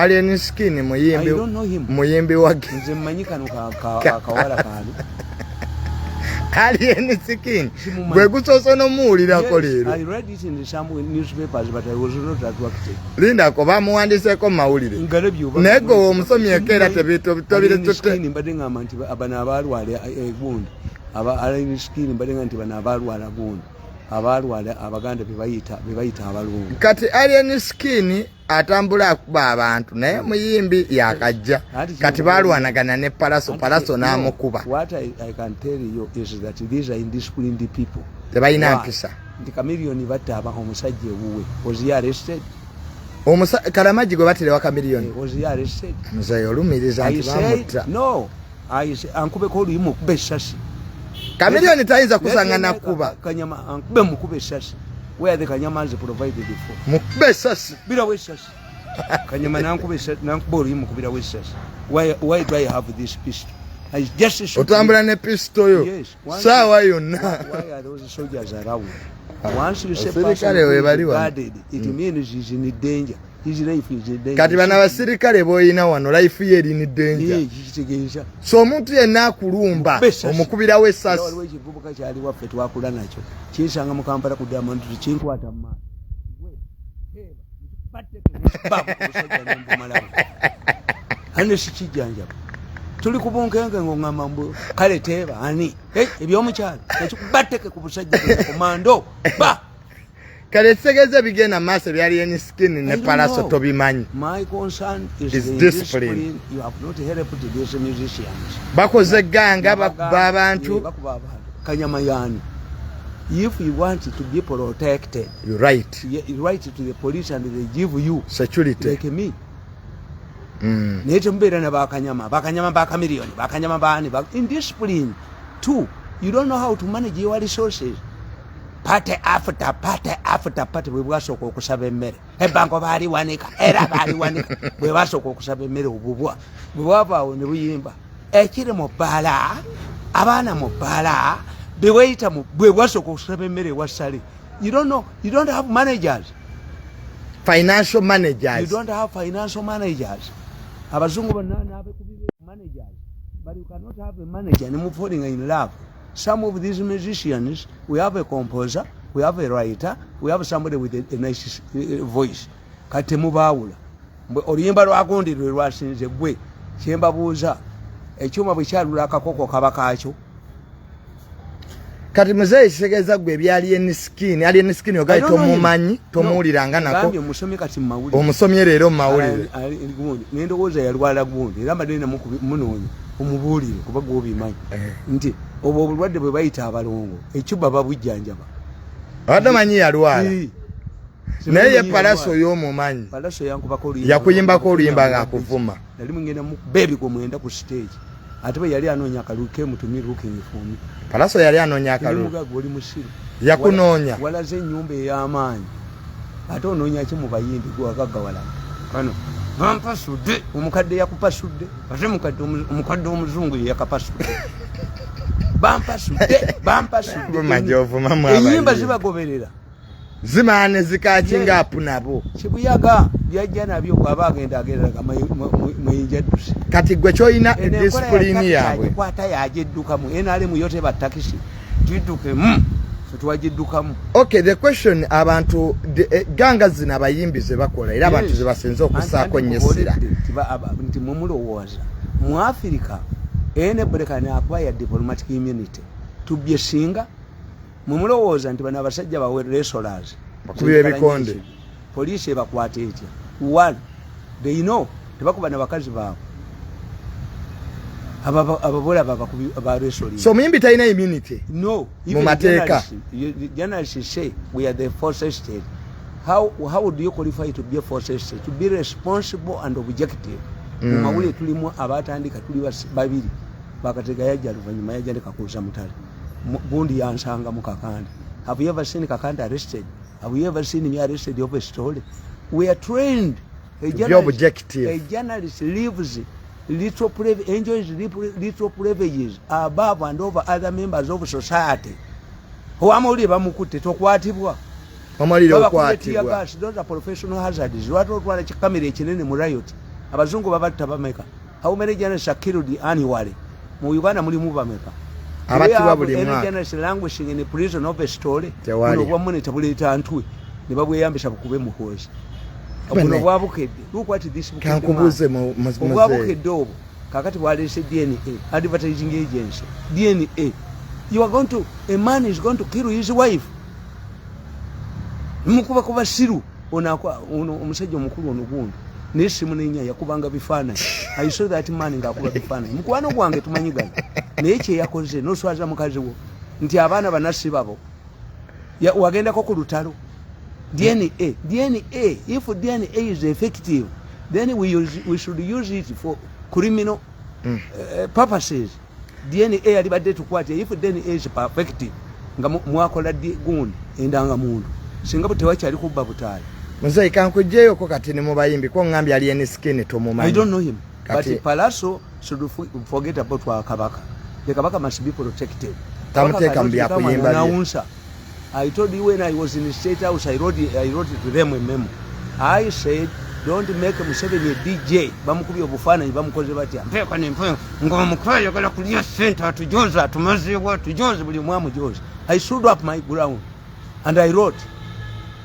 Alien Skin muyimbi wake. Nze mmanyi kano kawala kano. Alien Skin. Gwe gusosono muwulirako leero. I read it in some newspapers but I was not attracted. Linda ko bamuwandiseko mawulire. Naye gwe omusomi ekera tebitobire tutte. Mbadde ngamba nti abana abalwala egundi. Alien Skin mbadde ngamba nti bana abalwala gundi. Abalwala abaganda bebayita abalungu. Kati Alien Skin atambula akuba abantu naye muyimbi yakajja. Kati balwanagana ne Palaso n'amukuba. What I can tell you is that these are indisciplined people. Tebalina mpisa. Ndi Chameleone batta omusajja ewuwe. Was he arrested? Kalamagi gwe batelewa Chameleone. Was he arrested? Mzee olumiriza nti bamutta. No. Ankube ko luyimu okube essasi. Chameleone tayinza kusangana kuba. Kanyama ankube mukube essasi. Where the Kanyama is provided for. Mukube essasi. Bila wessasi. Kanyama nankube essasi nankube oluyimu kubira wessasi. Why do I have this pistol? I just otambula ne pistol yo. Yes. Sawa yonna. Why are those soldiers around? Once you say guarded, it means he's in danger. His life is in danger. Kati bana basirikale boyina wano life ye eri in danger. So omuntu yenna akulumba omukubira wessasi. Waliwo ekivubuka kyali waffe twakula nakyo. Kinsanga mu Kampala ku Diamond kinkwata mu maaso. Hano sikijjanjaba. Tuli kubunkenge ng'ongamba mbu kale teeba ani ebyomukyalo ekikubatteke ku busajja komando ba kale segeze bigenda maaso bya Alien Skin ne Palaso tobimanyi. My concern is the discipline. You have not helped these musicians. Bakoze ganga babantu Kanyama yani. If you want to be protected, you write. You write to the police and they give you security. Like me. Neto mbera na bakanyama ba Chameleone, bakanyama bani indiscipline. Two, you don't know how to manage your resources. Party after party we wasoko okusaba emmere. Ebanko bali wanika, era bali wanika. We wasoko okusaba emmere obubwa. Bwe wabaawo ne buyimba. Ekiri mu bbala, abaana mu bbala, beweita mu bwe wasoko okusaba emmere wasali. You don't have managers. Financial managers. You don't have financial managers. Abazungu banana abekubibe managers. But you cannot have a manager and move falling in love. Some of these musicians, we have a composer, we have a writer, we have somebody with a nice voice. Kate mubawula. Oluyimba lwagundi lwe lwasinze gwe. Kyemba buuza. Ekyuma bwe kyalula akakoko kaba kaakyo. Kati mzee segeza gwe bya Alien Skin ogaito mumanyi tomuuliranga nako. Ngamye musomi kati mawulire. Omusomye leero mawulire. Nendowooza yalwala gundi era madde munonyi omubuulire kuba gwobimanyi. Nti obwo obulwadde bwe bayita abalongo ekyuba babujjanjaba. Abadde manyi yalwala. Naye Palaso y'omumanyi. Palaso yankubako oluyimba. Yakuyimbako oluyimba ng'akuvuma. Nali mungenda mu baby ko mwenda ku stage. Ate bwe yali anoonya akaluke mutumire looking for me. Palaso yali anoonya akaluke. Oli musiru. Yakunoonya. Walaze ennyumba ey'amaanyi. Ate onoonya ki mu bayimbi gwe wagaggawala. Kano bampasudde omukadde yakupasudde. Ate omukadde omuzungu ye yakapasudde. Bampasudde. Majovuma mu abayi. Ennyimba zibagoberera. Zimaane zikakinga apu nabo. Kibuyaga byajja nabyo kwaba agenda mweyinjaddusi. Kati gwe kyoyina discipline yaabwe. Kwata yageddukamu NRM yote batakisi. Tudduke tuwageddukamu. Okay, the question abantu ganga zina abayimbi ze bakola era abantu ze basenze okusaako nnyesira. Nti mumulowooza mu Africa anybody can acquire diplomatic immunity. To be a singer mumulowooza nti bana abasajja bawe wrestlers bakubira ebikonde police bakwata etya. One, they know tebakuba na bakazi baabwe ababola ba wrestling. So muyimbi talina immunity. No, mu mateeka. Journalists say we are the forces state. How do you qualify to be a forces state? To be responsible and objective. Mumawule tulimu abatandika tuli babiri bakatega yajja luvanyuma yajja lekakuza mutale. Gundi yansanga mu Kakande. Have you ever seen Kakande arrested? Have you ever seen me arrested over a story? We are trained. A journalist lives enjoys little privileges above and over other members of society. Wamuli bamukutte tokwatibwa. Wamali okwatibwa. Those are professional hazards. What otwala kikamera ekinene mu riot. abazungu babatta bameka. How many journalists are killed annually? Mu Uganda mulimu bameka. Abatibwa buli mwaka. Any journalist languishing in a prison of a story. Tewali. Kuno bwamune tabuleta antwe. Ne babweyambisa bukube muhozi. Kuno bwabukedde. Look what this book. Kankubuze mu bwabukedde obwo. Kakati walese DNA advertising agency. DNA. You are going to, a man is going to kill his wife. Mukuba kuba siru onakwa omusajja omukulu ono gundi nesimu nenya yakubanga bifana. I saw that man ngakuba bifana. Mukwano gwange tumanyigana. Neche yakoze no swaza mukazi wo. Nti abana banasi babo. Ya wagenda ko kulutalo. DNA. If DNA is effective, then we should use it for criminal purposes. DNA alibadde tukwate. If DNA is effective, nga mwakola gundi endanga mundu. Singa butewachi ali kubba butali. Mzee kankujeyo ko kati ne mubayimbi ko ngambi Alien Skin Tumumanyi. I don't know him. Kati. But Palazzo should forget about Kabaka. The Kabaka must be protected. Tamuteka mbya kuyimba. I told you when I was in the State House, I wrote it to them a memo. I said, don't make Museveni a DJ. Bamukubi obufaananyi bamukoze batya. Mpeka ne mpeka ngoma mukwayo yagala kulya center tujoza tumaziwa tujoze buli mwamu joze. I stood up my ground and I wrote,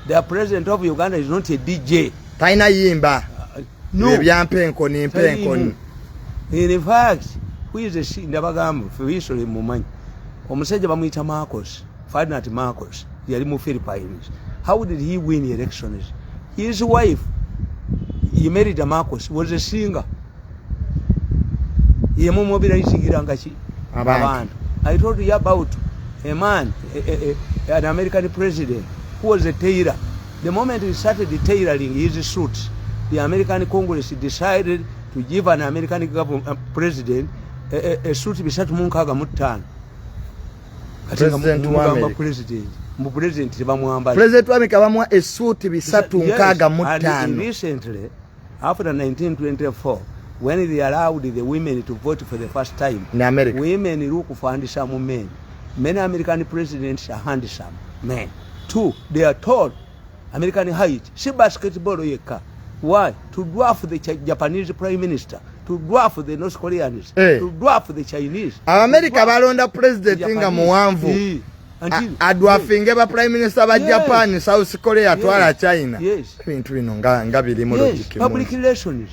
the president of Uganda is not a DJ. Taina yimba. No. Ebyampenko ni mpenko. In fact, who is the Ndabagambo for history Simumanyi. Omusajja bamuyita Marcos, Ferdinand Marcos, yali mu Philippines. How did he win elections? His wife, he married a Marcos, was a singer. Yemu mobilizingiranga ki abantu. I told you about a man, an American president who was a tailor. The moment he started tailoring his suits, the American Congress decided to give an American government president a suit bisatu munkaga mutano. President wa America. President bamwambala. President wa America bamwa a suit bisatu munkaga mutano. And recently, after 1924, when they allowed the women to vote for the first time, in America, women look for handsome men. Many American presidents are handsome men. Two, they are tall. American height. See basketball yeka. Why? To dwarf the Japanese prime minister, to dwarf the North Koreans, to dwarf the Chinese. America balonda president nga muwanvu. Adwafinge ba prime minister ba Japan, South Korea, twala China. Yes. Bintu bino nga biri mu logic. Public relations.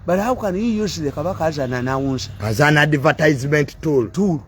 But how can you use the Kabaka as an announcer? As an advertisement tool.